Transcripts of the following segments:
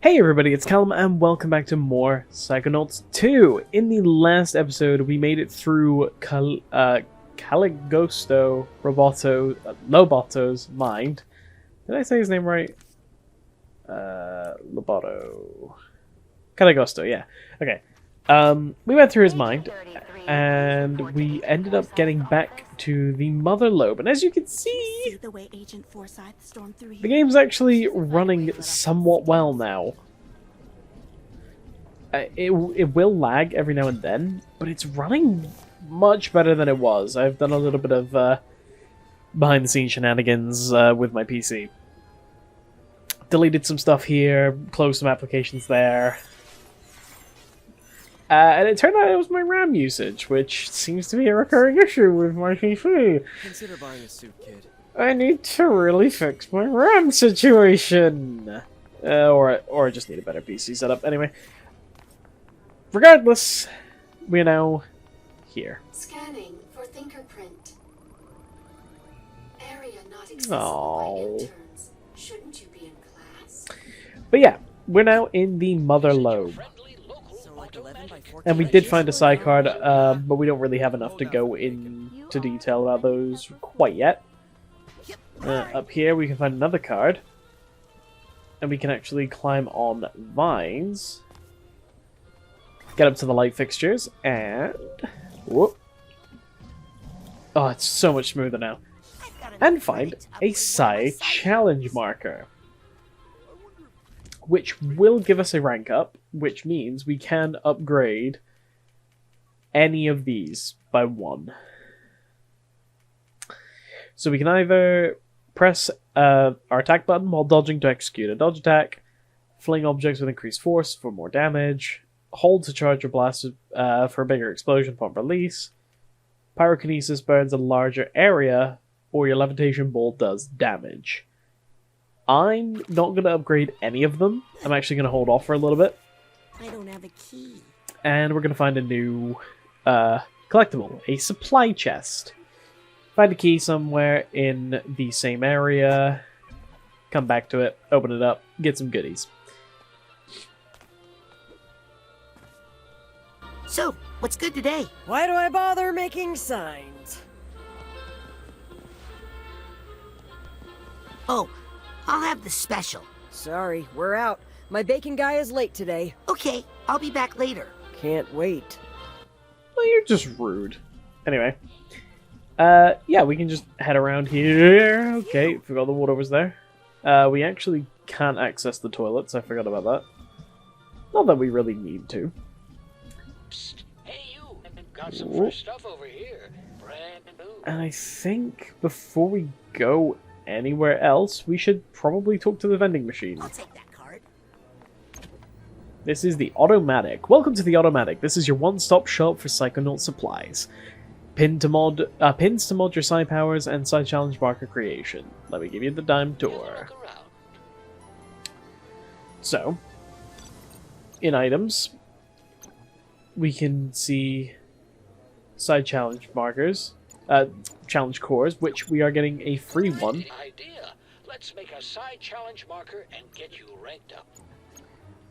Hey everybody, it's Callum and welcome back to more Psychonauts 2. In the last episode, we made it through Loboto's mind. Did I say his name right? Loboto. Caligosto, yeah. Okay. We went through his mind, and we ended up getting back to the Motherlobe. And as you can see, the game's actually running somewhat well now. It will lag every now and then, but it's running much better than it was. I've done a little bit of behind-the-scenes shenanigans with my PC. Deleted some stuff here, closed some applications there. And it turned out it was my RAM usage, which seems to be a recurring issue with my PC. Consider buying a suit, kid. I need to really fix my RAM situation. Or I just need a better PC setup. Anyway. Regardless, we are now here. Scanning for fingerprint. Area not accessible by interns. Shouldn't you be in class? But yeah, we're now in the Motherlobe. And we did find a side card, but we don't really have enough to go into detail about those quite yet. Up here we can find another card. And we can actually climb on vines. Get up to the light fixtures, and... whoop. Oh, it's so much smoother now. And find a side challenge marker. Which will give us a rank up, which means we can upgrade any of these by 1. So we can either press our attack button while dodging to execute a dodge attack, fling objects with increased force for more damage, hold to charge or blast for a bigger explosion upon release, pyrokinesis burns a larger area, or your levitation bolt does damage. I'm not going to upgrade any of them. I'm actually going to hold off for a little bit. I don't have a key. And we're going to find a new collectible, a supply chest. Find a key somewhere in the same area, come back to it, open it up, get some goodies. So, what's good today? Why do I bother making signs? Oh, I'll have the special. Sorry, we're out. My bacon guy is late today. Okay, I'll be back later. Can't wait. Well, you're just rude. Anyway. Yeah, we can just head around here. Okay, forgot the water was there. We actually can't access the toilets. I forgot about that. Not that we really need to. Psst. Hey you! Got some fresh stuff over here. Brand new. And I think before we go anywhere else, we should probably talk to the vending machine. I'll take that card. This is the Automatic. Welcome to the Automatic. This is your one-stop shop for Psychonaut supplies. Pins to mod your side powers and side challenge marker creation. Let me give you the dime tour. So, in items, we can see side challenge markers, challenge cores, which we are getting a free one. Idea. Let's make a side challenge marker and get you ranked up.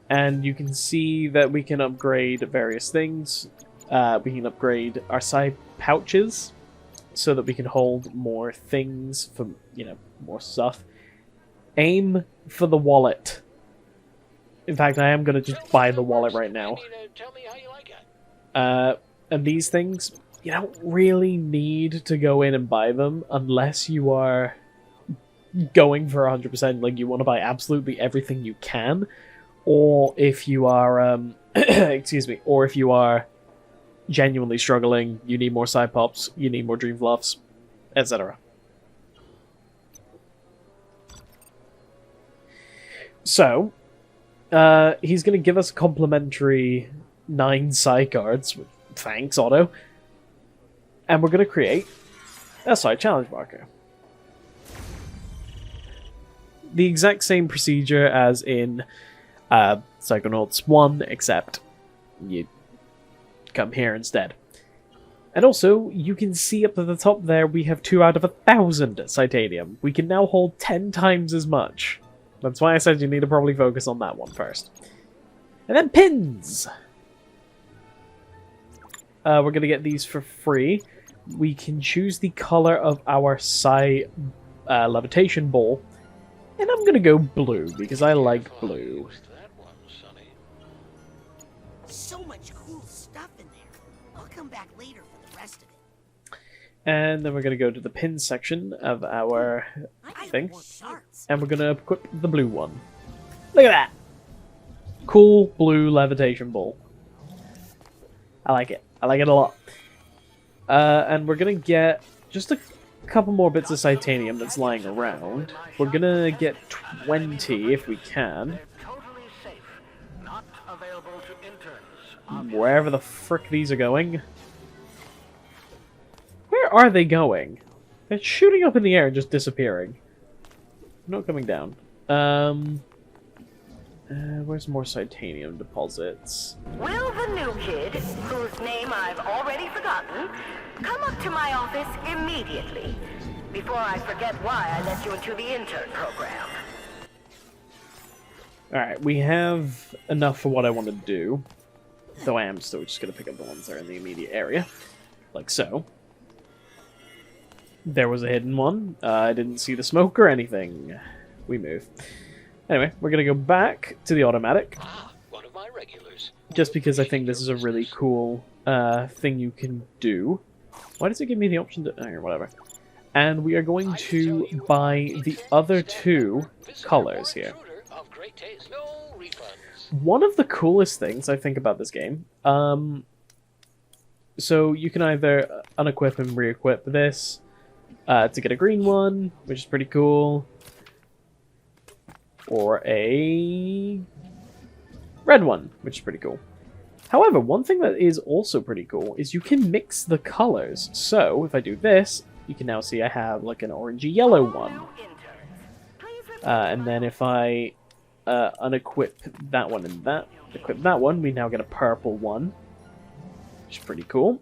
And you can see that we can upgrade various things. We can upgrade our side pouches so that we can hold more things for, more stuff. Aim for the wallet. In fact, I am going to just buy the wallet right now. Tell me how you like it. And these things, you don't really need to go in and buy them unless you are going for 100%, like you want to buy absolutely everything you can, or if you are, excuse me, or if you are genuinely struggling, you need more side pops, you need more dream fluffs, etc. So, he's going to give us a complimentary 9 side cards. Thanks, Otto. And we're going to create a side challenge marker. The exact same procedure as in Psychonauts 1, except you come here instead. And also, you can see up at the top there we have 2 out of 1,000 Titanium. We can now hold 10 times as much. That's why I said you need to probably focus on that one first. And then pins! We're going to get these for free. We can choose the color of our levitation ball. And I'm going to go blue, because I like blue. So much cool stuff in there. I'll come back later for the rest of it. And then we're going to go to the pin section of our thing. And we're going to equip the blue one. Look at that! Cool blue levitation ball. I like it. I like it a lot. And we're going to get just a couple more bits of titanium that's lying around. We're going to get 20 if we can. Wherever the frick these are going. Where are they going? They're shooting up in the air and just disappearing. Not coming down. Where's more titanium deposits? Will the new kid, whose name I've already forgotten, come up to my office immediately, before I forget why I let you into the intern program? Alright, we have enough for what I want to do. Though I am still just going to pick up the ones that are in the immediate area. Like so. There was a hidden one. I didn't see the smoke or anything. We move. Anyway, we're going to go back to the automatic. One of my regulars. Just because I think this is a really cool thing you can do. Why does it give me the option to... Oh, whatever. And we are going to buy the other two colors here. One of the coolest things I think about this game, so you can either unequip and re-equip this to get a green one, which is pretty cool, or a red one, which is pretty cool. However, one thing that is also pretty cool is you can mix the colors. So if I do this, you can now see I have like an orangey yellow one. And then if I unequip that one and that, equip that one, we now get a purple one, which is pretty cool.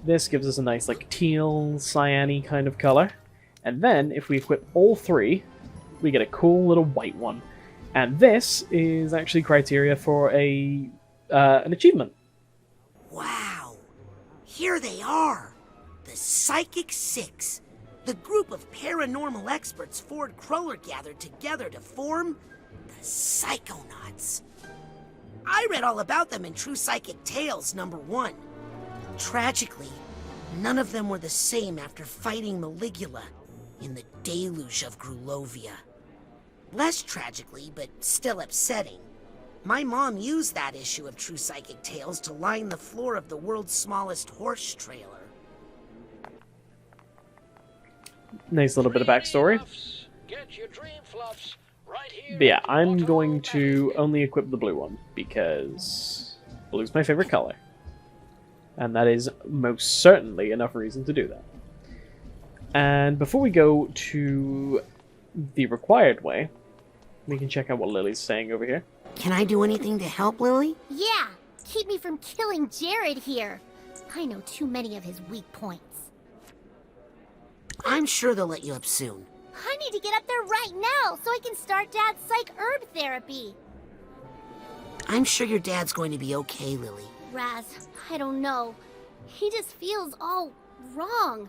This gives us a nice like teal, cyany kind of color. And then if we equip all three, we get a cool little white one. And this is actually criteria for an achievement. Wow! Here they are! The Psychic Six. The group of paranormal experts Ford Cruller gathered together to form the Psychonauts. I read all about them in True Psychic Tales #1. Tragically, none of them were the same after fighting Maligula in the deluge of Grulovia. Less tragically, but still upsetting, my mom used that issue of True Psychic Tales to line the floor of the world's smallest horse trailer. Nice little bit of backstory. Get your dream fluffs right here. But yeah, I'm going to only equip the blue one, because blue's my favorite color. And that is most certainly enough reason to do that. And before we go to the required way, we can check out what Lily's saying over here. Can I do anything to help, Lily? Yeah, keep me from killing Jared here. I know too many of his weak points. I'm sure they'll let you up soon. I need to get up there right now so I can start Dad's psych herb therapy. I'm sure your dad's going to be okay, Lily. Raz, I don't know. He just feels all wrong.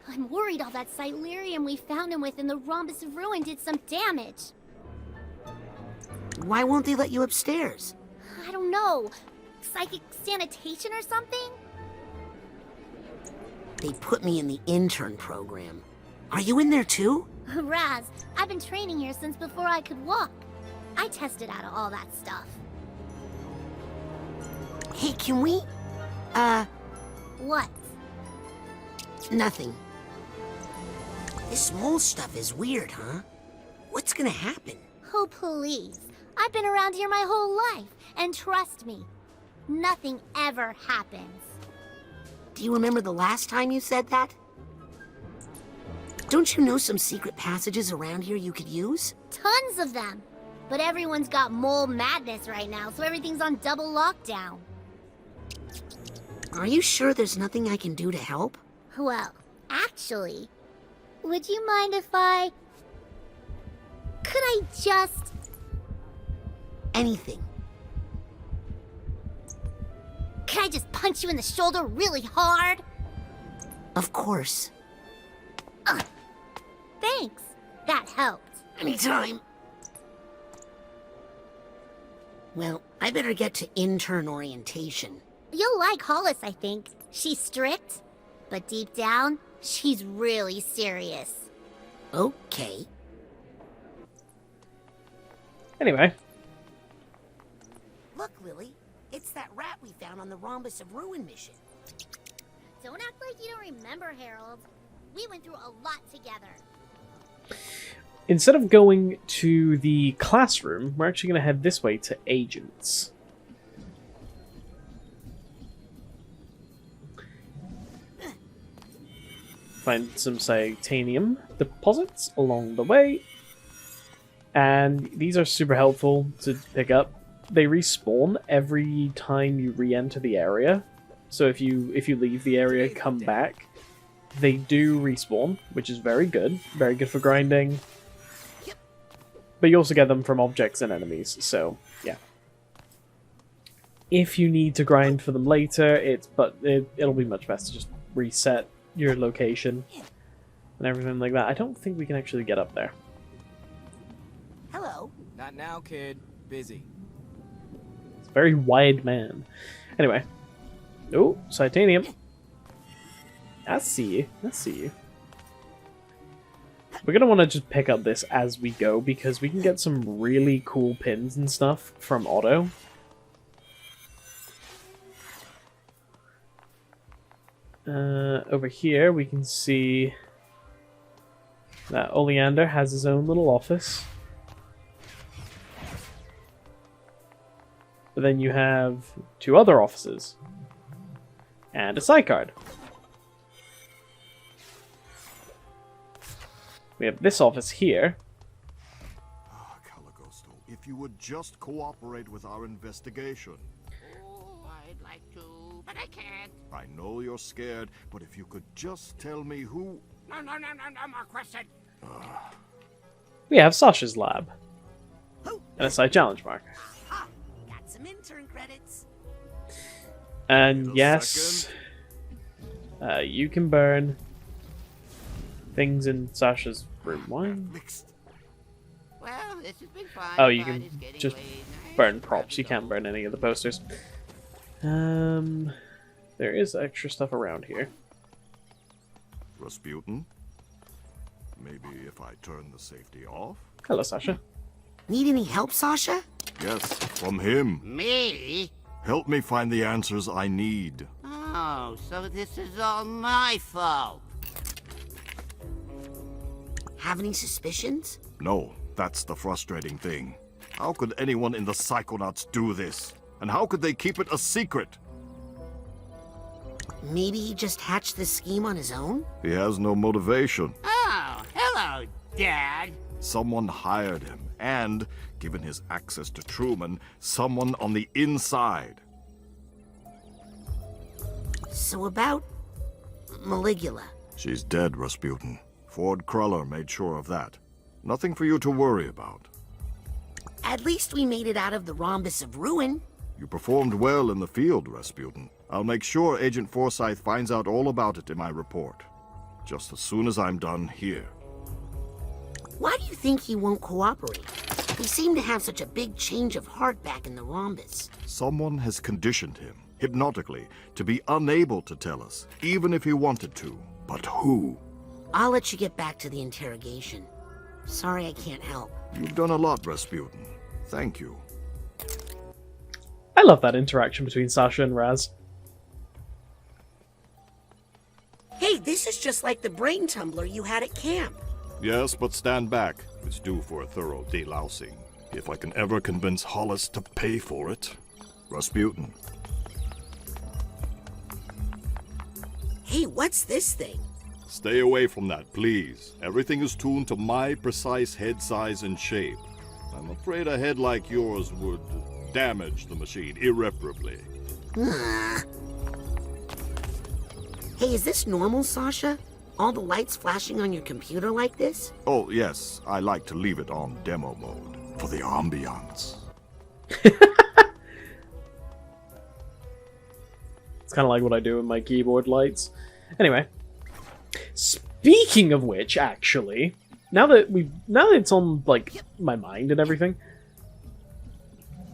I'm worried all that Silurium we found him with in the Rhombus of Ruin did some damage. Why won't they let you upstairs? I don't know. Psychic sanitation or something? They put me in the intern program. Are you in there too? Raz, I've been training here since before I could walk. I tested out of all that stuff. Hey, can we? What? Nothing. This mole stuff is weird, huh? What's gonna happen? Oh, please. I've been around here my whole life, and trust me, nothing ever happens. Do you remember the last time you said that? Don't you know some secret passages around here you could use? Tons of them. But everyone's got mole madness right now, so everything's on double lockdown. Are you sure there's nothing I can do to help? Well, actually, Would you mind if I... Could I just... Anything. Could I just punch you in the shoulder really hard? Of course. Thanks. That helped. Anytime. Well, I better get to intern orientation. You'll like Hollis, I think. She's strict, but deep down, she's really serious. Okay. Anyway, Look, Lily. It's that rat we found on the Rhombus of Ruin mission. Don't act like you don't remember, Harold. We went through a lot together. instead of going to the classroom, we're actually going to head this way to agents. Find some Psychonauts deposits along the way. And these are super helpful to pick up. They respawn every time you re-enter the area. So if you leave the area, come back, they do respawn, which is very good. Very good for grinding. But you also get them from objects and enemies, so yeah. If you need to grind for them later, it'll be much best to just reset your location and everything like that. I don't think we can actually get up there. Hello. Not now, kid. Busy. It's a very wide man. Anyway. Oh, Psychonauts. I see you. I see you. We're going to want to just pick up this as we go, because we can get some really cool pins and stuff from Otto. Over here, we can see that Oleander has his own little office. But then you have two other offices. And a sidecard. We have this office here. Caligosto, if you would just cooperate with our investigation. Oh, I'd like to, but I can't. I know you're scared, but if you could just tell me who... No more question. We have Sasha's lab. And a side challenge marker. Aha! Got some intern credits. And Wait a yes, you can burn things in Sasha's room. Why? Mixed. Well, this has been fun. Oh, you but can it's getting just late. burn props. You can't burn any of the posters. There is extra stuff around here. Rasputin? Maybe if I turn the safety off? Hello, Sasha. Need any help, Sasha? Yes, from him. Me? Help me find the answers I need. Oh, so this is all my fault. Have any suspicions? No, that's the frustrating thing. How could anyone in the Psychonauts do this? And how could they keep it a secret? Maybe he just hatched this scheme on his own? He has no motivation. Oh, hello, Dad. Someone hired him, and, given his access to Truman, someone on the inside. So about Maligula. She's dead, Rasputin. Ford Cruller made sure of that. Nothing for you to worry about. At least we made it out of the Rhombus of Ruin. You performed well in the field, Rasputin. I'll make sure Agent Forsyth finds out all about it in my report. Just as soon as I'm done here. Why do you think he won't cooperate? He seemed to have such a big change of heart back in the Rhombus. Someone has conditioned him, hypnotically, to be unable to tell us, even if he wanted to. But who? I'll let you get back to the interrogation. Sorry I can't help. You've done a lot, Rasputin. Thank you. I love that interaction between Sasha and Raz. Hey, this is just like the brain tumbler you had at camp. Yes, but stand back. It's due for a thorough delousing. If I can ever convince Hollis to pay for it. Rasputin. Hey, what's this thing? Stay away from that, please. Everything is tuned to my precise head size and shape. I'm afraid a head like yours would damage the machine irreparably. Hey, is this normal, Sasha? All the lights flashing on your computer like this? Oh, yes, I like to leave it on demo mode for the ambiance. It's kind of like what I do with my keyboard lights. Anyway, speaking of which, actually, now that it's on like my mind and everything,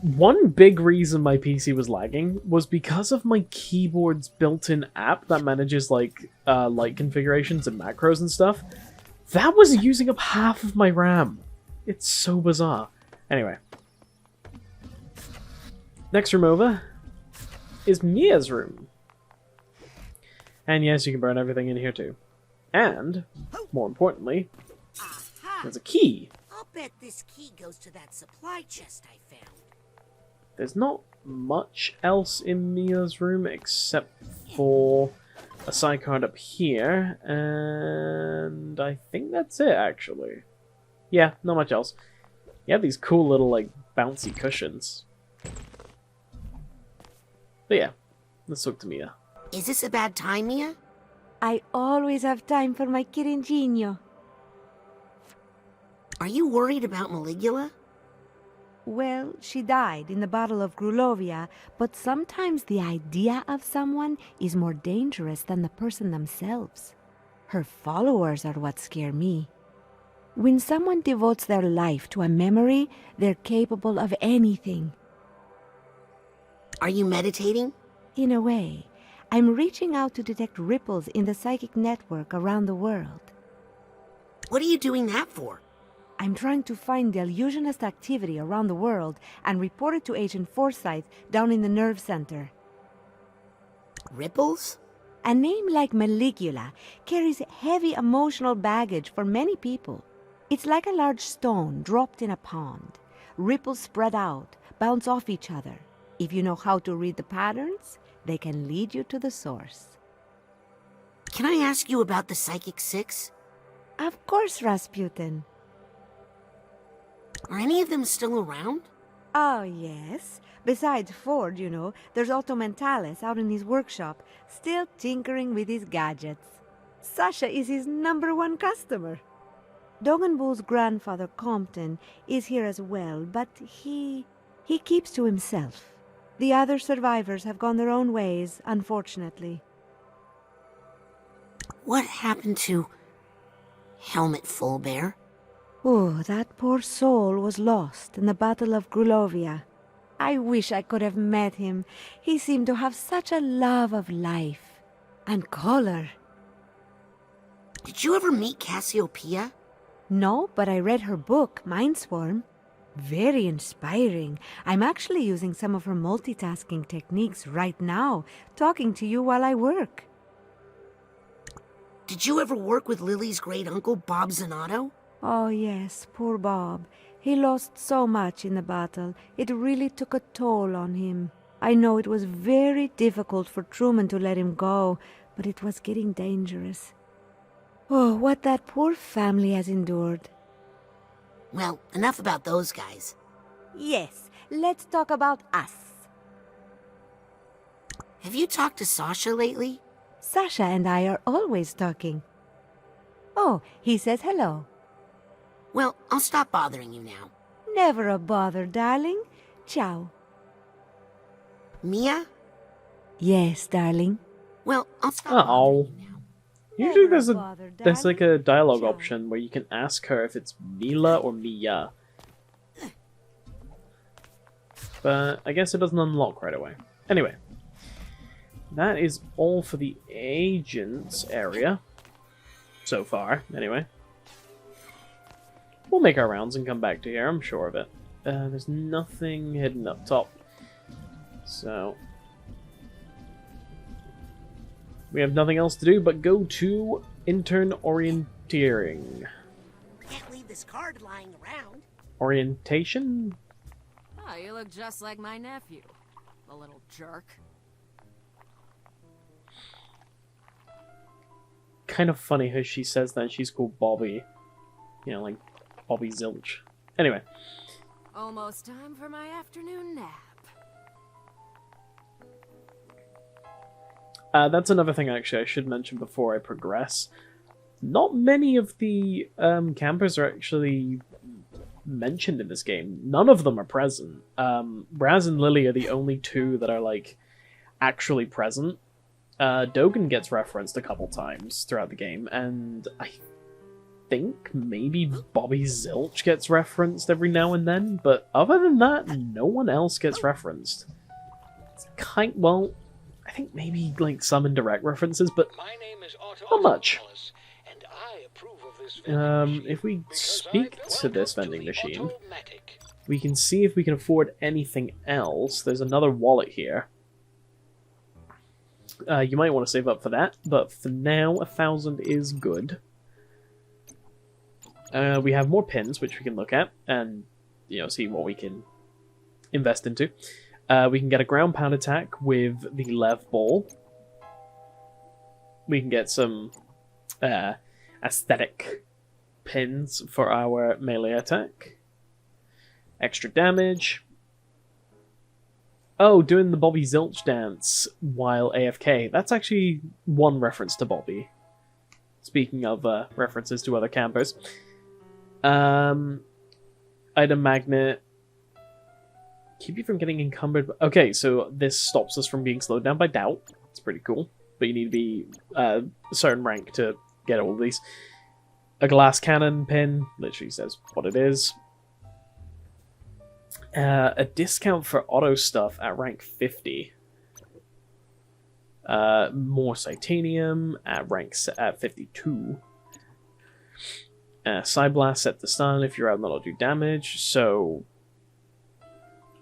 one big reason my PC was lagging was because of my keyboard's built-in app that manages like light configurations and macros and stuff. That was using up half of my RAM. It's so bizarre. Anyway, next room over is Mia's room. And yes, you can burn everything in here too. And, more importantly, there's a key. I'll bet this key goes to that supply chest I found. There's not much else in Mia's room except for a sidecard up here, and I think that's it, actually. Yeah, not much else. You have these cool little, like, bouncy cushions. But yeah, let's talk to Mia. Is this a bad time, Mia? I always have time for my Kirinjinho. Are you worried about Maligula? Well, she died in the Battle of Grulovia, but sometimes the idea of someone is more dangerous than the person themselves. Her followers are what scare me. When someone devotes their life to a memory, they're capable of anything. Are you meditating? In a way, I'm reaching out to detect ripples in the psychic network around the world. What are you doing that for? I'm trying to find the illusionist activity around the world and report it to Agent Forsyth down in the nerve center. Ripples? A name like Maligula carries heavy emotional baggage for many people. It's like a large stone dropped in a pond. Ripples spread out, bounce off each other. If you know how to read the patterns, they can lead you to the source. Can I ask you about the Psychic Six? Of course, Rasputin. Are any of them still around? Oh, yes. Besides Ford, you know, there's Otto Mentalis out in his workshop, still tinkering with his gadgets. Sasha is his #1 customer. Dogenbull's grandfather, Compton, is here as well, but he keeps to himself. The other survivors have gone their own ways, unfortunately. What happened to Helmut Fullbear? Oh, that poor soul was lost in the Battle of Grulovia. I wish I could have met him. He seemed to have such a love of life and color. Did you ever meet Cassiopeia? No, but I read her book, Mindswarm. Very inspiring. I'm actually using some of her multitasking techniques right now, talking to you while I work. Did you ever work with Lily's great-uncle, Bob Zanotto? Oh, yes, poor Bob. He lost so much in the battle. It really took a toll on him. I know it was very difficult for Truman to let him go, but it was getting dangerous. Oh, what that poor family has endured. Well, enough about those guys. Yes, let's talk about us. Have you talked to Sasha lately? Sasha and I are always talking. Oh, he says hello. Well, I'll stop bothering you now. Never a bother, darling. Ciao. Mia? Yes, darling. Well, I'll stop Oh. bothering you now. Usually Never a bother, there's like darling. a dialogue Ciao. option where you can ask her if it's Mila or Mia. But I guess it doesn't unlock right away. Anyway, that is all for the agents area. So far, anyway. We'll make our rounds and come back to here, I'm sure of it. There's nothing hidden up top. So we have nothing else to do but go to intern orienteering. Can't leave this card lying around. Orientation? Oh, you look just like my nephew. The little jerk. Kind of funny how she says that she's called Bobby. You know, like Bobby Zilch. Anyway. Almost time for my afternoon nap. That's another thing actually I should mention before I progress. not many of the campers are actually mentioned in this game. None of them are present. Raz and Lily are the only two that are like actually present. Dogen gets referenced a couple times throughout the game, and I think maybe Bobby Zilch gets referenced every now and then, but other than that, no one else gets referenced. It's well, I think maybe like some indirect references, but My name is not much. and I approve of this vending machine If we because speak I to this belong vending the machine, automatic. we can see if we can afford anything else. There's another wallet here. You might want to save up for that, but for now, 1,000 is good. We have more pins, which we can look at, and see what we can invest into. We can get a ground pound attack with the Lev Ball. We can get some aesthetic pins for our melee attack. Extra damage. Oh, doing the Bobby Zilch dance while AFK. That's actually one reference to Bobby. Speaking of references to other campers. Item magnet. Keep you from getting encumbered. Okay, so this stops us from being slowed down by doubt. It's pretty cool. But you need to be a certain rank to get all of these. A glass cannon pin. Literally says what it is. A discount for auto stuff at rank 50. More Titanium at rank at 52. Psyblast set to stun if you're out and that'll do damage. So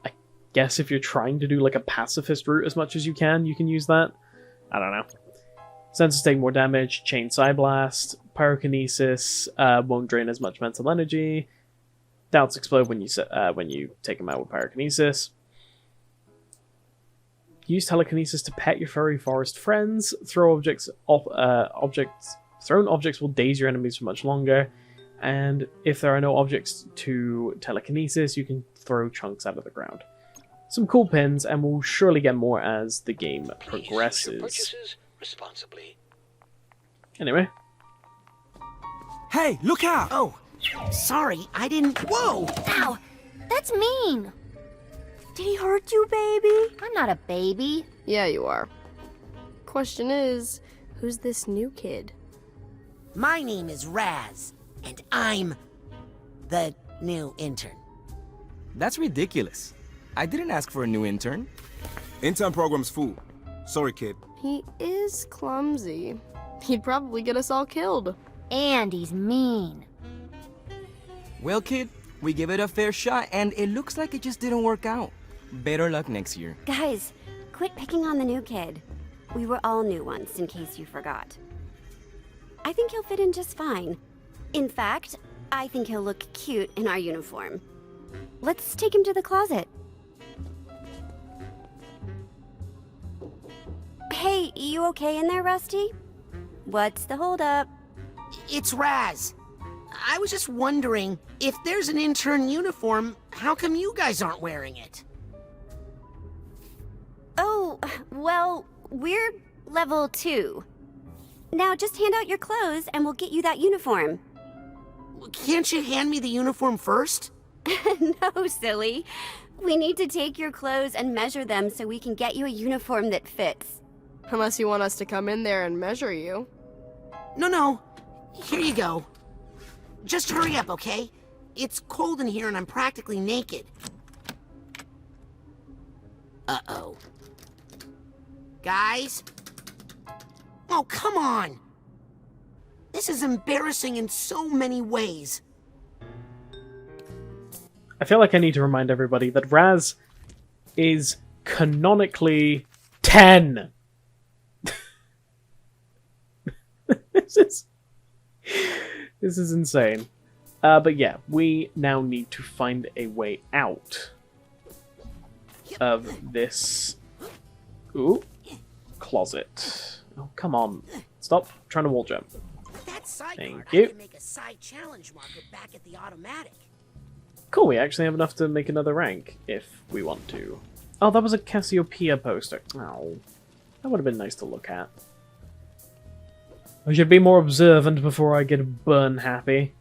I guess if you're trying to do like a pacifist route as much as you can use that. I don't know. Senses take more damage. Chain Psyblast. Pyrokinesis won't drain as much mental energy. Doubts explode when you take them out with Pyrokinesis. Use telekinesis to pet your furry forest friends. Thrown objects will daze your enemies for much longer. And if there are no objects to telekinesis, you can throw chunks out of the ground. Some cool pins, and we'll surely get more as the game progresses. Your purchases responsibly. Anyway. Hey, look out! Oh, sorry, I didn't. Whoa! Ow! That's mean! Did he hurt you, baby? I'm not a baby. Yeah, you are. Question is, who's this new kid? My name is Raz, and I'm the new intern. That's ridiculous. I didn't ask for a new intern. Intern program's full. Sorry, kid. He is clumsy. He'd probably get us all killed. And he's mean. Well, kid, we gave it a fair shot, and it looks like it just didn't work out. Better luck next year. Guys, quit picking on the new kid. We were all new once, in case you forgot. I think he'll fit in just fine. In fact, I think he'll look cute in our uniform. Let's take him to the closet. Hey, you okay in there, Rusty? What's the holdup? It's Raz. I was just wondering, if there's an intern uniform, how come you guys aren't wearing it? Oh, well, we're level 2. Now just hand out your clothes and we'll get you that uniform. Can't you hand me the uniform first? No, silly. We need to take your clothes and measure them so we can get you a uniform that fits. Unless you want us to come in there and measure you. No. Here you go. Just hurry up, okay? It's cold in here and I'm practically naked. Uh-oh. Guys? Oh, come on! This is embarrassing in so many ways. I feel like I need to remind everybody that Raz is canonically 10. This is insane. But yeah, we now need to find a way out of this closet. Oh, come on. Stop trying to wall jump. That side Thank card, you. I can make a side challenge marker back at the automatic. Cool, we actually have enough to make another rank, if we want to. Oh, that was a Cassiopeia poster. Oh, that would have been nice to look at. I should be more observant before I get burn happy.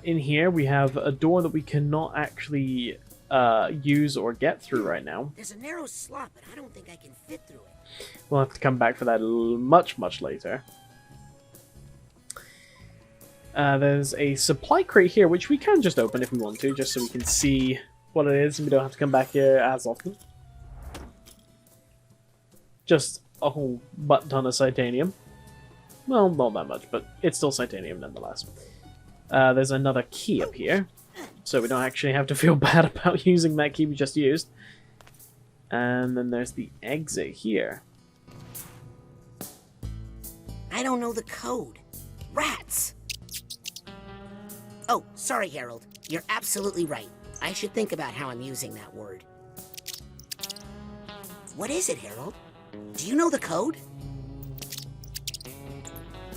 In here, we have a door that we cannot actually use or get through right now. There's a narrow slot, but I don't think I can fit through it. We'll have to come back for that much, much later. There's a supply crate here, which we can just open if we want to, just so we can see what it is, and we don't have to come back here as often. Just a whole butt ton of titanium. Well, not that much, but it's still titanium nonetheless. There's another key up here, so we don't actually have to feel bad about using that key we just used. And then there's the exit here. I don't know the code. Rats! Oh, sorry, Harold. You're absolutely right. I should think about how I'm using that word. What is it, Harold? Do you know the code?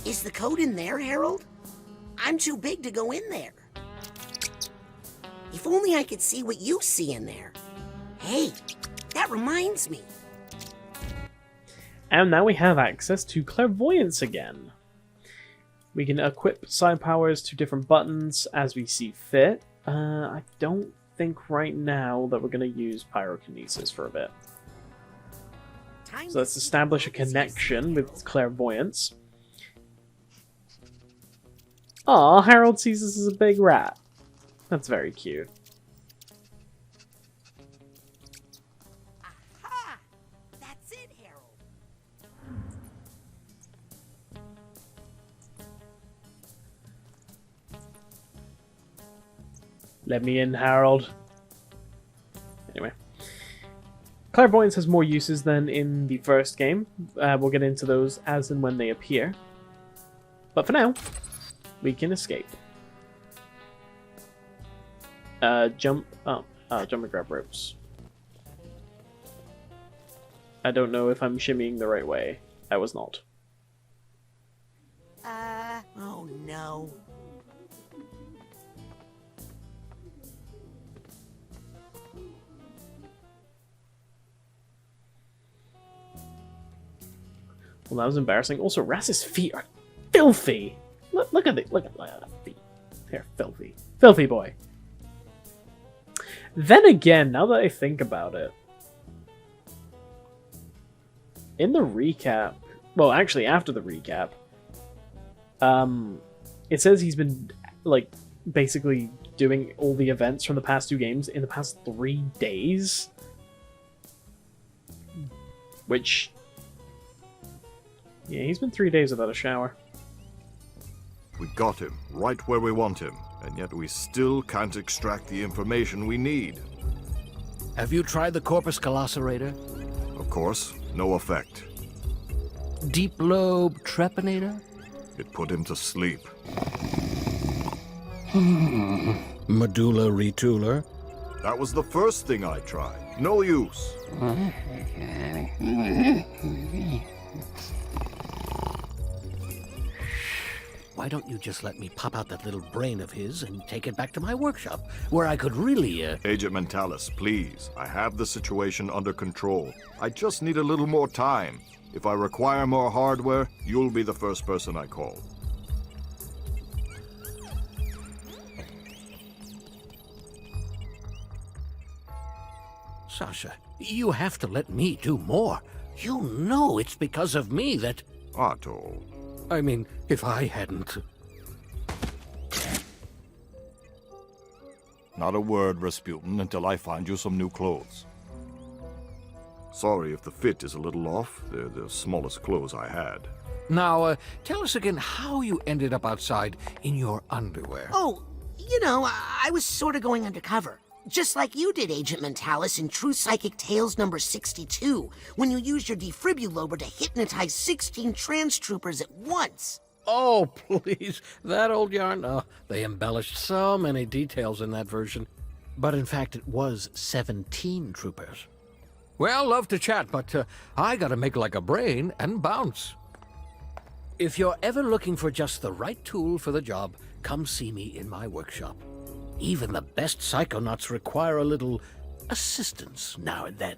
Is the code in there, Harold? I'm too big to go in there. If only I could see what you see in there. Hey, that reminds me. And now we have access to clairvoyance again. We can equip side powers to different buttons as we see fit. I don't think right now that we're going to use pyrokinesis for a bit. So let's establish a connection with clairvoyance. Aw, Harold sees us as a big rat. That's very cute. Aha! That's it, Harold. Let me in, Harold. Anyway. Clairvoyance has more uses than in the first game. We'll get into those as and when they appear. But for now, we can escape. Jump and grab ropes. I don't know if I'm shimmying the right way. I was not. Oh no. Well, that was embarrassing. Also, Rass's feet are filthy. Look at the feet. They're filthy. Filthy boy. Then again, now that I think about it, in the recap, well, actually after the recap, it says he's been like basically doing all the events from the past 2 games in the past 3 days, which. Yeah, he's been 3 days without a shower. We got him, right where we want him, and yet we still can't extract the information we need. Have you tried the corpus calloserator? Of course, no effect. Deep lobe trepanator? It put him to sleep. Medulla retooler? That was the first thing I tried. No use. Why don't you just let me pop out that little brain of his and take it back to my workshop, where I could really, Agent Mentalis, please. I have the situation under control. I just need a little more time. If I require more hardware, you'll be the first person I call. Sasha, you have to let me do more. You know it's because of me that... Otto. I mean, if I hadn't... Not a word, Rasputin, until I find you some new clothes. Sorry if the fit is a little off. They're the smallest clothes I had. Now, tell us again how you ended up outside in your underwear. Oh, you know, I was sort of going undercover. Just like you did, Agent Mentalis, in True Psychic Tales number 62, when you used your defibrillator to hypnotize 16 trans troopers at once. Oh, please, that old yarn? Oh, they embellished so many details in that version. But in fact, it was 17 troopers. Well, love to chat, but I gotta make like a brain and bounce. If you're ever looking for just the right tool for the job, come see me in my workshop. Even the best Psychonauts require a little assistance now and then.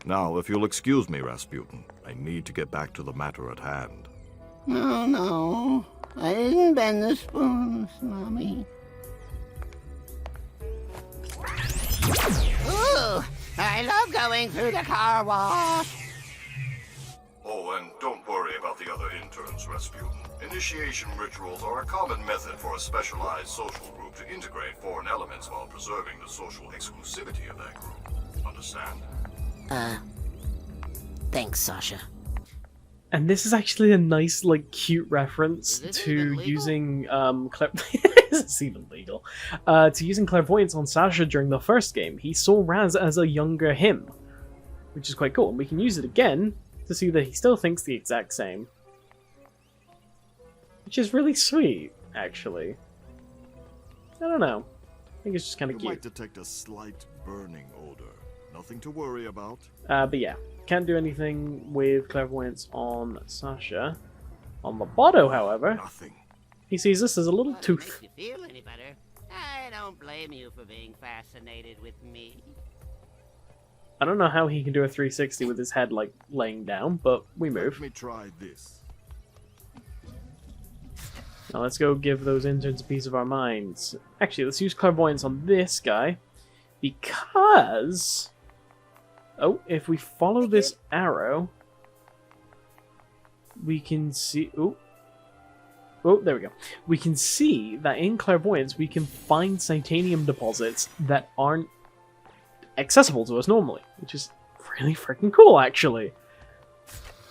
Now, if you'll excuse me, Rasputin, I need to get back to the matter at hand. No, no. I didn't bend the spoons, Mommy. Ooh, I love going through the car wash. Oh, and don't worry about the other interns, Rasputin. Initiation rituals are a common method for a specialized social group to integrate foreign elements while preserving the social exclusivity of that group. Understand? Thanks, Sasha. And this is actually a nice, like, cute reference to using it's even legal. To using clairvoyance on Sasha during the first game. He saw Raz as a younger him, which is quite cool. And we can use it again to see that he still thinks the exact same, which is really sweet, actually. I don't know. I think it's just kind of You cute. might detect a slight burning odor. Nothing to worry about. But yeah, can't do anything with clairvoyance on Sasha. On Loboto, however, Nothing. he sees this as a little tooth. Makes you feel any better? I don't blame you for being fascinated with me. I don't know how he can do a 360 with his head, like, laying down, but we move. Let me try this. Now let's go give those interns a piece of our minds. Actually, let's use clairvoyance on this guy, because... Oh, if we follow this arrow, we can see... Oh, there we go. We can see that in clairvoyance we can find titanium deposits that aren't accessible to us normally, which is really freaking cool, actually.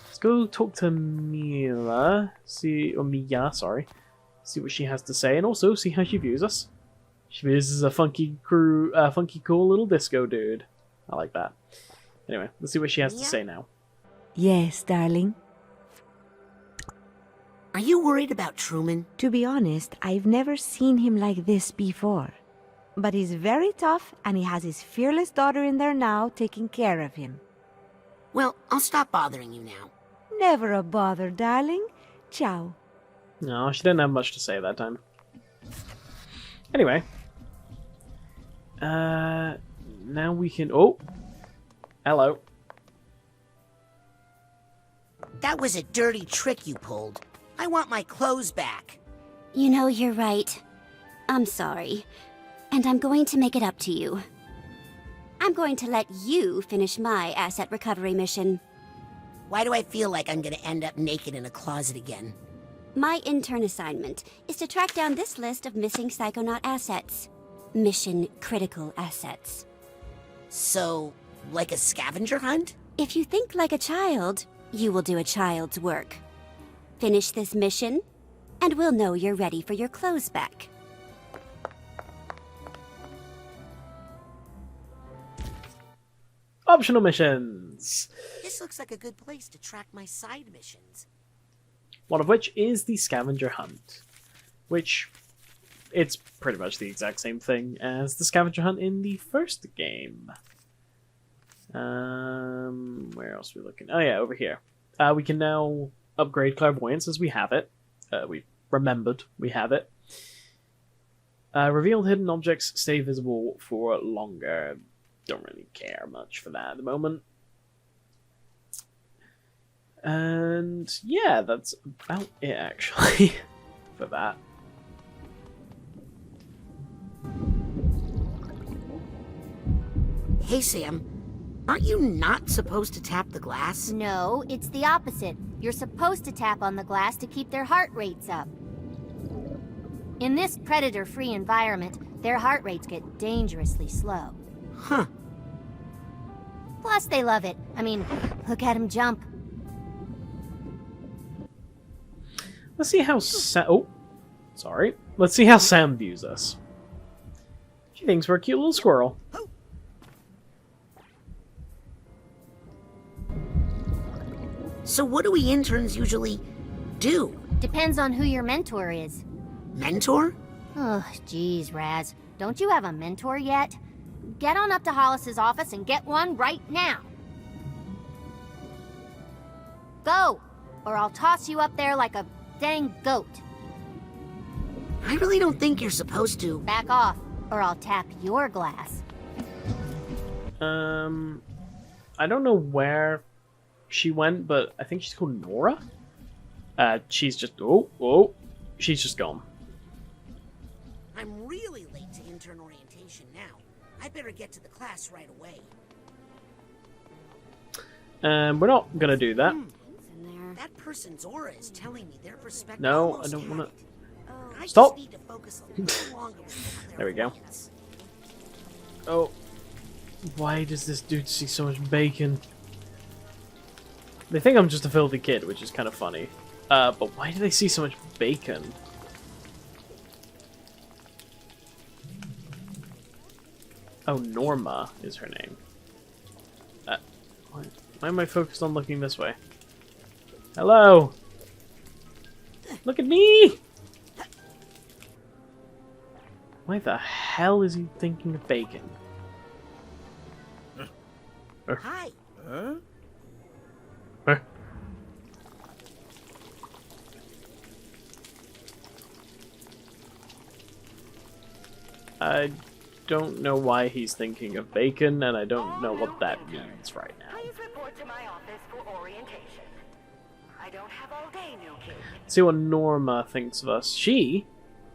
Let's go talk to Mia, see what she has to say, and also see how she views us. She views us as a funky, cool little disco dude. I like that. Anyway, let's see what she has to say now. Yes, darling. Are you worried about Truman? To be honest, I've never seen him like this before. But he's very tough, and he has his fearless daughter in there now taking care of him. Well, I'll stop bothering you now. Never a bother, darling. Ciao. No, she didn't have much to say that time. Anyway. Now we can... Oh! Hello. That was a dirty trick you pulled. I want my clothes back. You know, you're right. I'm sorry. And I'm going to make it up to you. I'm going to let you finish my asset recovery mission. Why do I feel like I'm gonna end up naked in a closet again? My intern assignment is to track down this list of missing Psychonaut assets. Mission critical assets. So, like a scavenger hunt? If you think like a child, you will do a child's work. Finish this mission, and we'll know you're ready for your clothes back. Optional missions! This looks like a good place to track my side missions. One of which is the scavenger hunt. Which, it's pretty much the exact same thing as the scavenger hunt in the first game. Where else are we looking? Oh yeah, over here. We can now upgrade clairvoyance as we have it. We remembered we have it. Revealed hidden objects stay visible for longer. Don't really care much for that at the moment. And yeah, that's about it actually for that. Hey Sam, aren't you not supposed to tap the glass? No, it's the opposite. You're supposed to tap on the glass to keep their heart rates up. In this predator-free environment, their heart rates get dangerously slow. Huh. Plus, they love it. I mean, look at him jump. Let's see how sorry. Let's see how Sam views us. She thinks we're a cute little squirrel. So what do we interns usually do? Depends on who your mentor is. Mentor? Oh, geez, Raz. Don't you have a mentor yet? Get on up to Hollis's office and get one right now. Go, or I'll toss you up there like a dang goat. I really don't think you're supposed to. Back off, or I'll tap your glass. I don't know where she went, but I think she's called Nora. She's just she's just gone. I'm really late to intern orientation now. I better get to the class right away. We're not gonna do that. That person's aura is telling me their perspective. No, I don't want to. I Stop. just need to focus a little longer with their There we go. points. Oh, why does this dude see so much bacon? They think I'm just a filthy kid, which is kind of funny. But why do they see so much bacon? Oh, Norma is her name. Why am I focused on looking this way? Hello! Look at me! Why the hell is he thinking of bacon? Hi. Huh? I don't know why he's thinking of bacon, and I don't know what that means right now. Please report to my office for orientation. I don't have all day, new kid. See what Norma thinks of us. She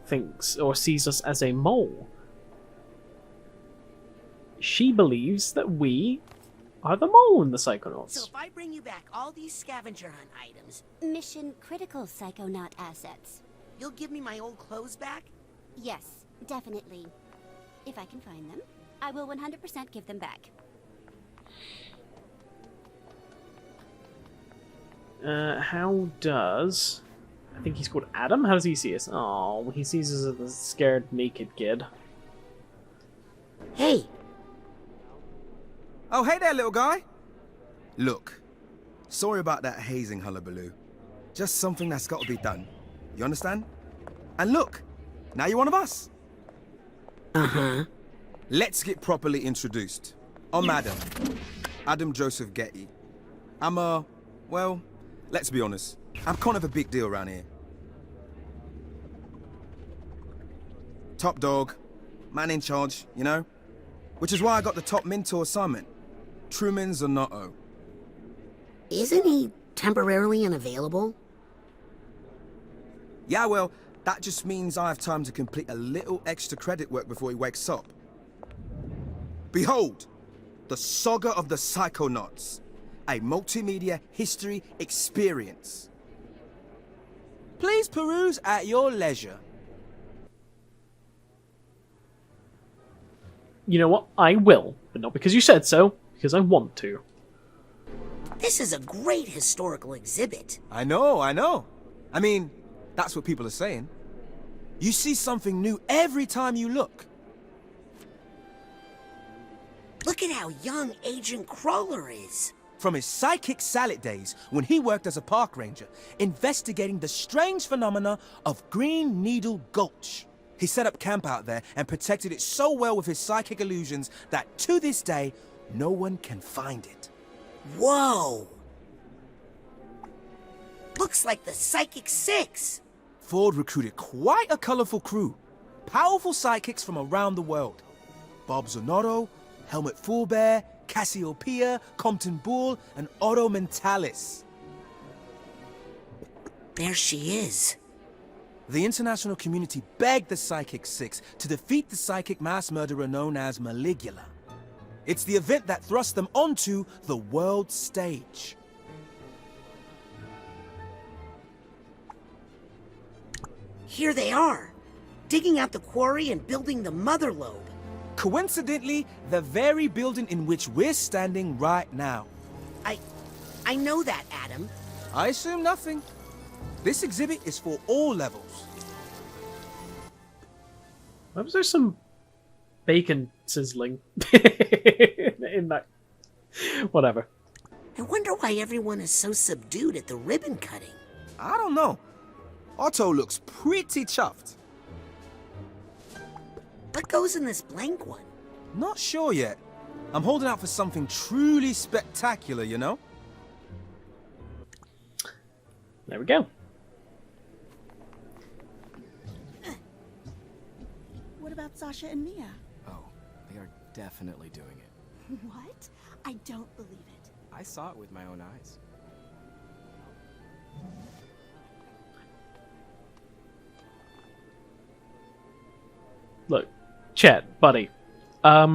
thinks or sees us as a mole. She believes that we are the mole in the Psychonauts. So if I bring you back all these scavenger hunt items, Mission critical Psychonaut assets. you'll give me my old clothes back? Yes, definitely. If I can find them, I will 100% give them back. How does... I think he's called Adam? How does he see us? Oh, he sees us as a scared, naked kid. Hey! Oh, hey there, little guy. Look, sorry about that hazing hullabaloo. Just something that's got to be done. You understand? And look, now you're one of us. Uh-huh. Let's get properly introduced. I'm Adam Joseph Getty. I'm well, let's be honest, I'm kind of a big deal around here. Top dog, man in charge, you know? Which is why I got the top mentor assignment. Truman Zanotto. Isn't he temporarily unavailable? Yeah, well, that just means I have time to complete a little extra credit work before he wakes up. Behold, the Saga of the Psychonauts, a multimedia history experience. Please peruse at your leisure. You know what? I will, but not because you said so, because I want to. This is a great historical exhibit. I know. I mean, that's what people are saying. You see something new every time you look. Look at how young Agent Crawler is. From his psychic salad days when he worked as a park ranger, investigating the strange phenomena of Green Needle Gulch. He set up camp out there and protected it so well with his psychic illusions that to this day, no one can find it. Whoa! Looks like the Psychic Six. Ford recruited quite a colorful crew. Powerful psychics from around the world. Bob Zanotto, Helmut Fulbear, Cassiopeia, Compton Bull, and Otto Mentalis. There she is. The international community begged the Psychic Six to defeat the psychic mass murderer known as Maligula. It's the event that thrust them onto the world stage. Here they are, digging out the quarry and building the Motherlobe. Coincidentally, the very building in which we're standing right now. I know that, Adam. I assume nothing. This exhibit is for all levels. Why was there some bacon sizzling in that? Whatever. I wonder why everyone is so subdued at the ribbon cutting. I don't know. Otto looks pretty chuffed. What goes in this blank one? Not sure yet. I'm holding out for something truly spectacular, you know? There we go. What about Sasha and Mia? Oh, they are definitely doing it. What? I don't believe it. I saw it with my own eyes. Look, Chet, buddy. I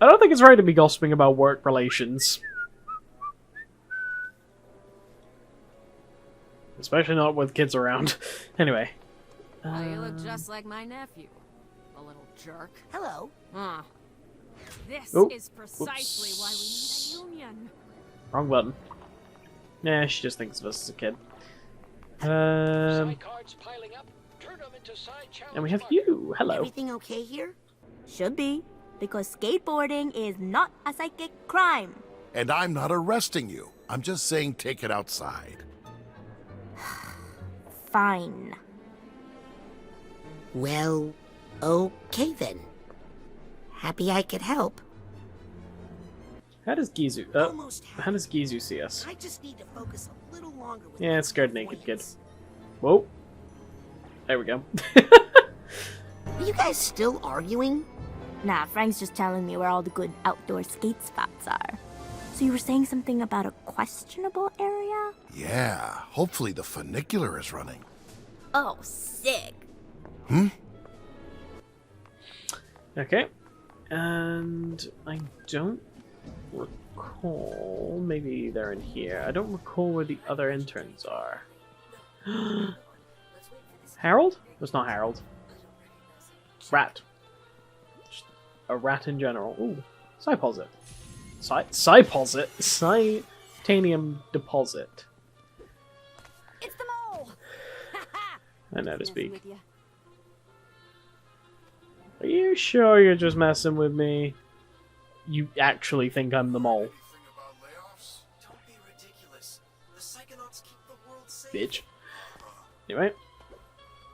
don't think it's right to be gossiping about work relations. Especially not with kids around. Anyway. Oh, you look just like my nephew. A little jerk. Hello. This Oh, is precisely why we need a union. Wrong button. Nah, she just thinks of us as a kid. And we have you. Hello. Everything okay here? Should be, because skateboarding is not a psychic crime. And I'm not arresting you. I'm just saying take it outside. Fine. Well, okay then. Happy I could help. How does Gizu? How does Gizu see us? I just need to focus a little longer with Yeah, scared naked kid. Whoa. There we go. Are you guys still arguing? Nah, Frank's just telling me where all the good outdoor skate spots are. So you were saying something about a questionable area? Yeah, hopefully the funicular is running. Oh, sick. Okay. And I don't recall. Maybe they're in here. I don't recall where the other interns are. Harold? That's not Harold. Rat. Just a rat in general. Ooh. Psyposit. Psyposit? Titanium deposit. It's the mole! I know to speak. Are you sure you're just messing with me? You actually think I'm the mole? Don't be ridiculous. The Psychonauts keep the world safe. Bitch. Anyway.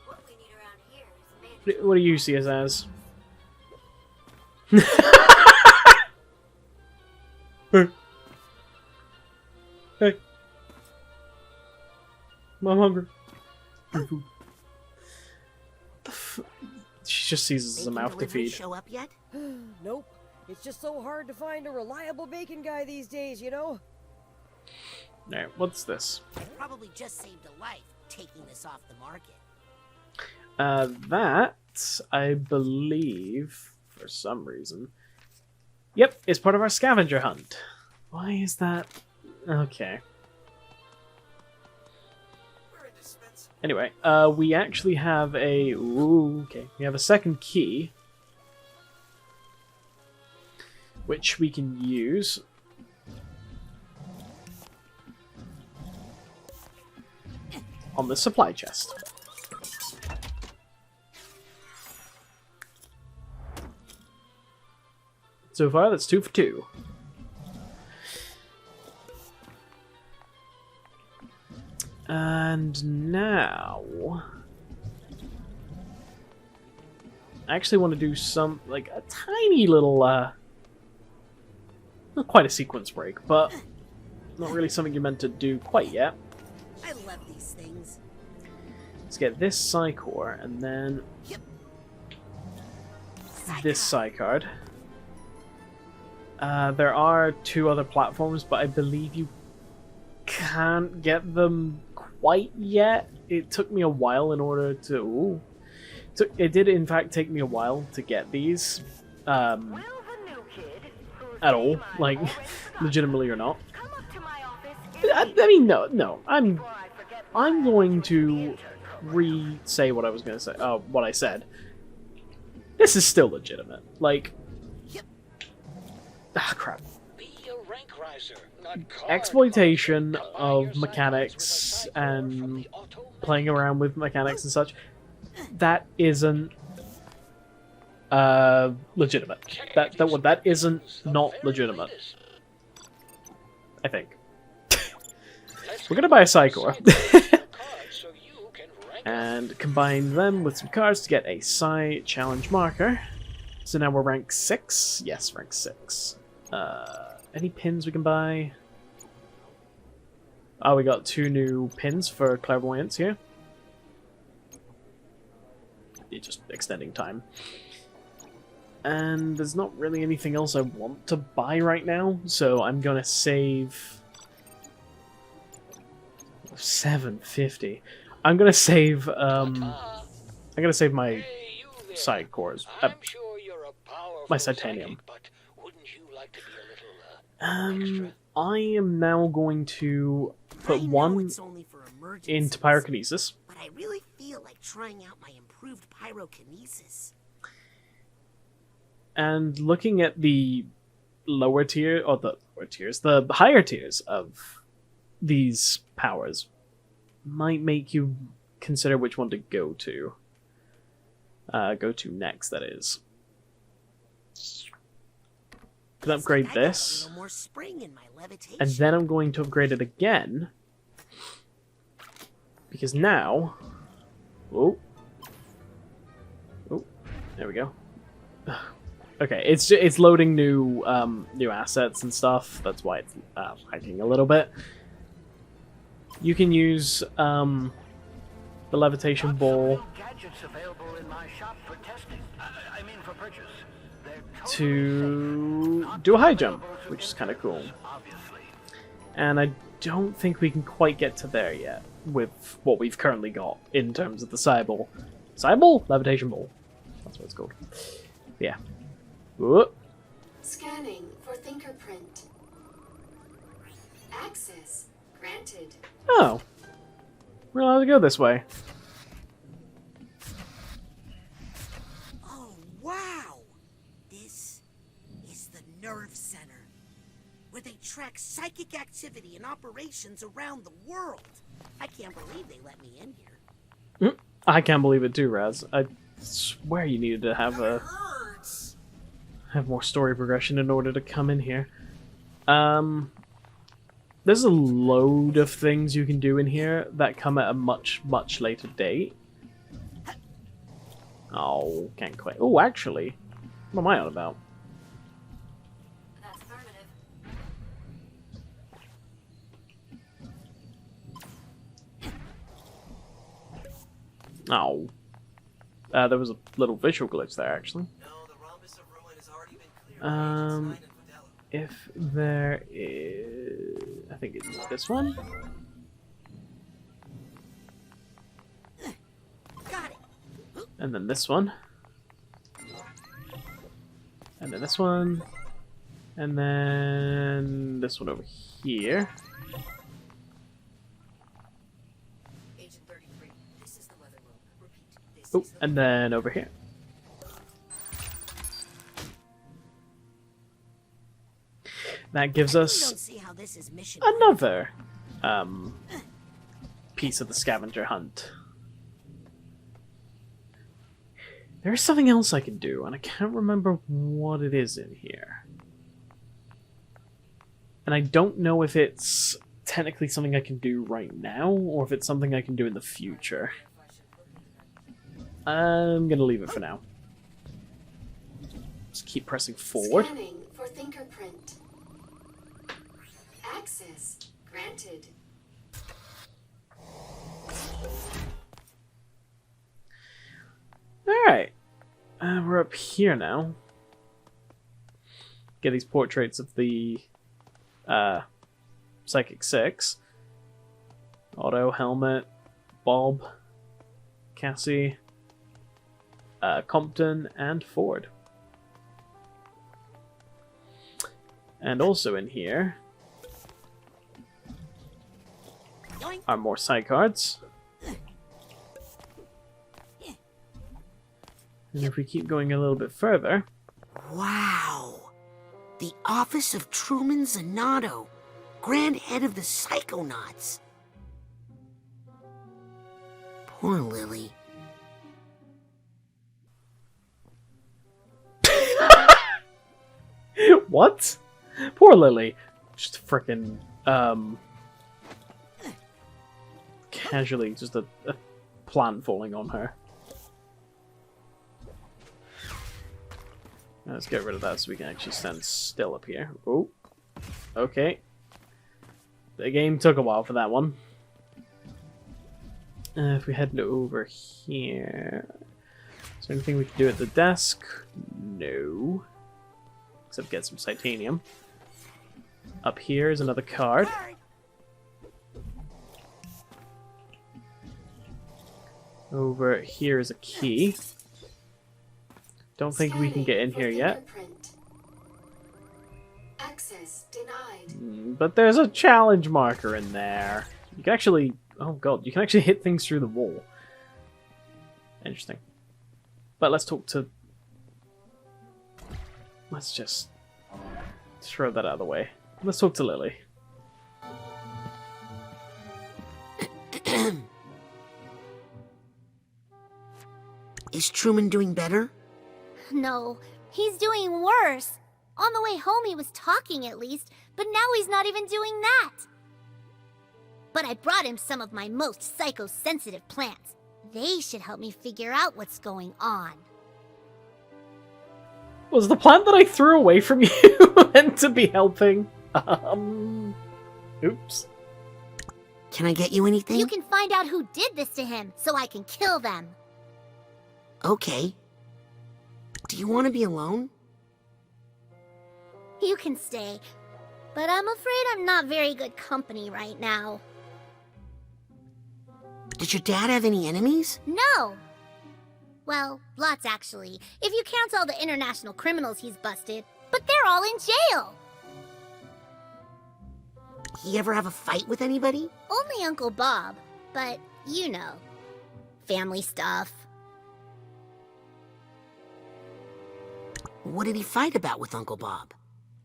What we need around here is What do you see us as? Hey. Hey. I'm hungry. Give me food. She just sees us as a mouth to feed. Show up yet? Nope. It's just so hard to find a reliable bacon guy these days, you know? Alright, what's this? I probably just saved a life taking this off the market. That, I believe, for some reason... Yep, it's part of our scavenger hunt. Why is that? Okay. Anyway, we actually have a... Ooh, okay. We have a second key. Which we can use. On the supply chest. So far, that's 2 for 2. And now... I actually want to do some, like, a tiny little, not quite a sequence break, but not really something you're meant to do quite yet. I love these things. Let's get this Psycore, and then this Psycard. There are 2 other platforms, but I believe you can't get them quite yet. It took me a while in order to... Ooh. It did, in fact, take me a while to get these. At all. Like, legitimately or not. I mean, no. I'm going to re-say what I was going to say. What I said. This is still legitimate. Like... Ah, crap. Exploitation of mechanics and playing around with mechanics and such, that isn't legitimate. That isn't not legitimate. I think. We're gonna buy a Psycore. And combine them with some cards to get a Psy challenge marker. So now we're rank 6? Yes, rank 6. Any pins we can buy? Oh, we got 2 new pins for clairvoyance here. Just extending time. And there's not really anything else I want to buy right now, so I'm gonna save 750. I'm gonna save my side cores, my titanium. I am now going to put one into pyrokinesis. But I really feel like trying out my improved pyrokinesis. And looking at the lower tier, or the higher tiers of these powers might make you consider which one to go to. Go to next, that is. Can upgrade this. And then I'm going to upgrade it again. Because now... Oh. Oh, there we go. Okay, it's loading new new assets and stuff. That's why it's lagging a little bit. You can use the levitation ball to do a high jump, which is kind of cool. And I don't think we can quite get to there yet with what we've currently got in terms of the Cyball. Cyball? Levitation ball. That's what it's called. Yeah. Whoop. Scanning for fingerprint. Access granted. Oh. We're allowed to go this way. Oh, wow! This is the Nerve Center, where they track psychic activity and operations around the world. I can't believe they let me in here. I can't believe it too, Raz. I swear you needed to have more story progression in order to come in here. There's a load of things you can do in here that come at a much, much later date. Oh, can't quite. Oh, actually, what am I on about? That's affirmative. Oh. There was a little visual glitch there, actually. If there is... I think it's this one? And then this one. And then this one. And then this one over here. Oh, and then over here. That gives us another piece of the scavenger hunt. There's something else I can do, and I can't remember what it is in here. And I don't know if it's technically something I can do right now, or if it's something I can do in the future. I'm gonna leave it for now. Just keep pressing forward. Scanning for fingerprint. Access granted. Alright. We're up here now. Get these portraits of the Psychic 6. Otto, Helmet, Bob, Cassie, Compton, and Ford. And also in here are more side cards. And if we keep going a little bit further... Wow! The Office of Truman Zanotto, Grand Head of the Psychonauts. Poor Lily. What? Poor Lily. Just frickin' casually, just a plant falling on her. Let's get rid of that so we can actually stand still up here. Oh, okay. The game took a while for that one. If we head over here... Is there anything we can do at the desk? No. Except get some titanium. Up here is another card. Over here is a key. Don't think we can get in here yet. Access denied. But there's a challenge marker in there. You can actually... Oh god, you can actually hit things through the wall. Interesting. But let's talk to... Let's just throw that out of the way. Let's talk to Lily. Is Truman doing better? No, he's doing worse. On the way home he was talking at least, but now he's not even doing that. But I brought him some of my most psychosensitive plants. They should help me figure out what's going on. Was the plant that I threw away from you meant to be helping? Oops. Can I get you anything? You can find out who did this to him, so I can kill them. Okay. Do you want to be alone? You can stay, but I'm afraid I'm not very good company right now. Did your dad have any enemies? No! Well, lots actually, if you count all the international criminals he's busted, but they're all in jail! He ever have a fight with anybody? Only Uncle Bob, but you know, family stuff. What did he fight about with Uncle Bob?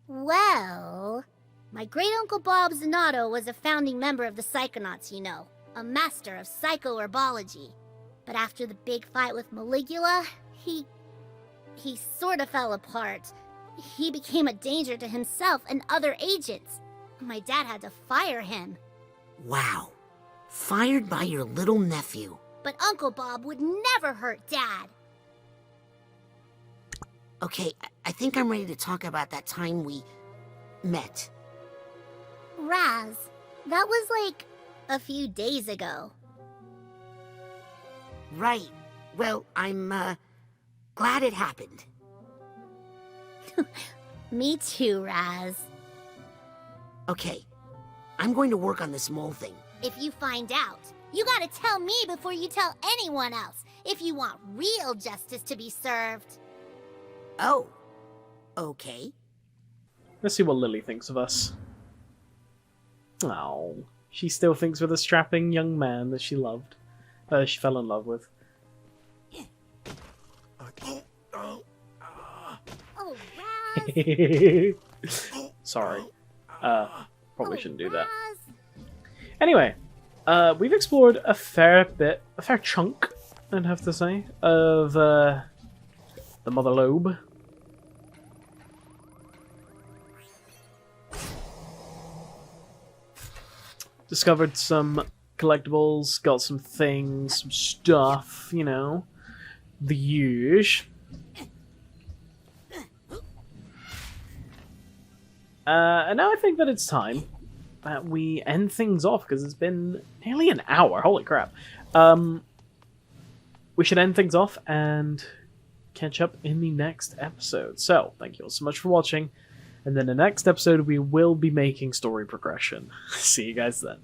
Well, my great-uncle Bob Zanato was a founding member of the Psychonauts, you know, a master of psychoherbology. But after the big fight with Maligula, he sort of fell apart. He became a danger to himself and other agents. My dad had to fire him. Wow. Fired by your little nephew. But Uncle Bob would never hurt Dad. Okay, I think I'm ready to talk about that time we met. Raz, that was like a few days ago. Right. Well, I'm, glad it happened. Me too, Raz. Okay, I'm going to work on this mole thing. If you find out, you gotta tell me before you tell anyone else, if you want real justice to be served. Oh, okay. Let's see what Lily thinks of us. Oh, she still thinks we're the strapping young man that she loved. She fell in love with. Oh, Raz! Sorry. Probably shouldn't do that. Anyway, we've explored a fair chunk, I'd have to say, of the Motherlobe. Discovered some collectibles, got some things, some stuff, you know, the usual. And now I think that it's time that we end things off, because it's been nearly an hour. Holy crap. We should end things off and catch up in the next episode. So, thank you all so much for watching. And then the next episode, we will be making story progression. See you guys then.